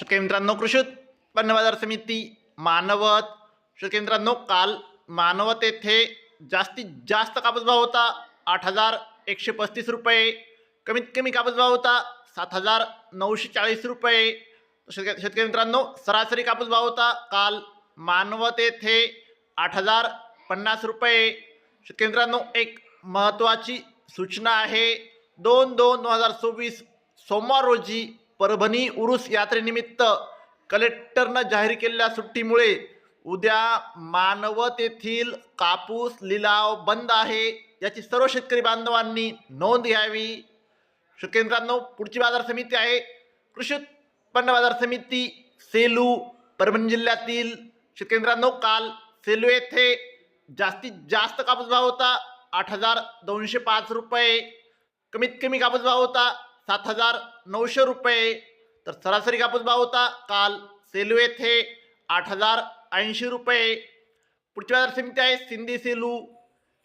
शेतकरी मित्रांनो, कृषी उत्पन्न बाजार समिती मानवत. शेतकरी मित्रांनो, काल मानवत येथे जास्तीत जास्त कापूस भाव होता 8,135 रुपये. कमीत कमी कापूस भाव होता 7,940 रुपये. शेतकरी मित्रांनो, सरासरी कापूस भाव होता काल मानवत येथे 8,050 रुपये. शेतकरी मित्रांनो, एक महत्त्वाची सूचना आहे. 2/2/2024 सोमवार रोजी परभणी उरूस यात्रेनिमित्त कलेक्टरनं जाहीर केलेल्या सुट्टीमुळे उद्या मानवत येथील कापूस लिलाव बंद आहे. याची सर्व शेतकरी बांधवांनी नोंद घ्यावी. शेतकरी मित्रांनो, पुढची बाजार समिती आहे कृषी उत्पन्न बाजार समिती सेलू, परभणी जिल्ह्यातील. शेतकरी मित्रांनो, काल सेलू येथे जास्तीत जास्त कापूस भाव होता 8,205 रुपये. कमीत कमी कापूस भाव होता 7,900 रुपये. तर सरासरी कापूस भाव होता काल सेलू येथे 8,080 रुपये. पुढची बाजार समिती आहे सिंधी सेलू.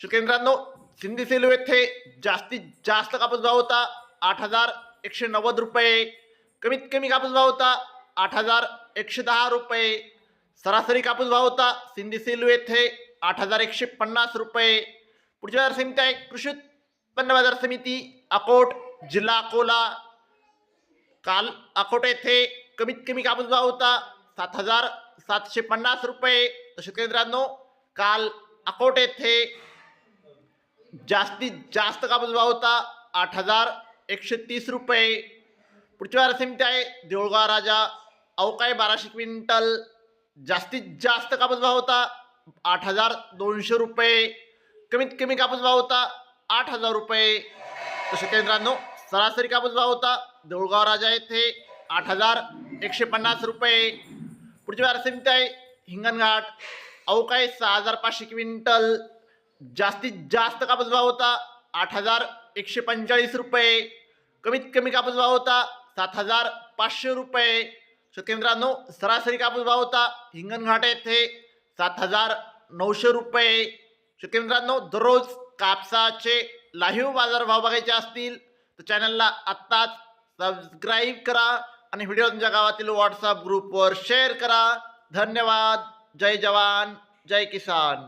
शेतकरी मित्रांनो, सिंधी सेलू येथे जास्तीत जास्त कापूस भाव होता 8,190 रुपये. कमीत कमी कापूस भाव होता 8,110 रुपये. सरासरी कापूस भाव होता सिंधी सेलू येथे 8,150 रुपये. पुढची बाजार समिती आहे कृषी उत्पन्न बाजार समिती अकोट, जिल्हा अकोला. काल अकोट येथे कमीत कमी कापूस भाव होता 7,750 रुपये. तर शेतकरी मित्रांनो, काल अकोट येथे जास्तीत जास्त कापूस भाव होता 8,130 रुपये. पुढची बाजार समिती आहे देऊळगाव राजा. अवकाळी 1200 क्विंटल. जास्तीत जास्त कापूस भाव होता 8,200 रुपये. कमीत कमी कापूस भाव होता 8,000 रुपये. तर शेतकरी मित्रांनो, सरासरी कापूस भाव होता देऊळगाव राजा येथे 8,150 रुपये. पुढची बाजार समिती आहे हिंगणघाट. अवकाळी 6,500 क्विंटल. जास्तीत जास्त कापूस भाव होता 8,145 रुपये. कमीत कमी कापूस भाव होता 7,500 रुपये. शेतकरी मित्रांनो, सरासरी कापूस भाव होता हिंगणघाट येथे 7,900 रुपये. शेतकरी मित्रांनो, दररोज कापसाचे लाईव्ह बाजारभाव बघायचे असतील तर चॅनलला आत्ताच सबस्क्राईब करा आणि व्हिडिओ तुमच्या गावातील व्हॉट्सअप ग्रुपवर शेअर करा. धन्यवाद. जय जवान, जय किसान.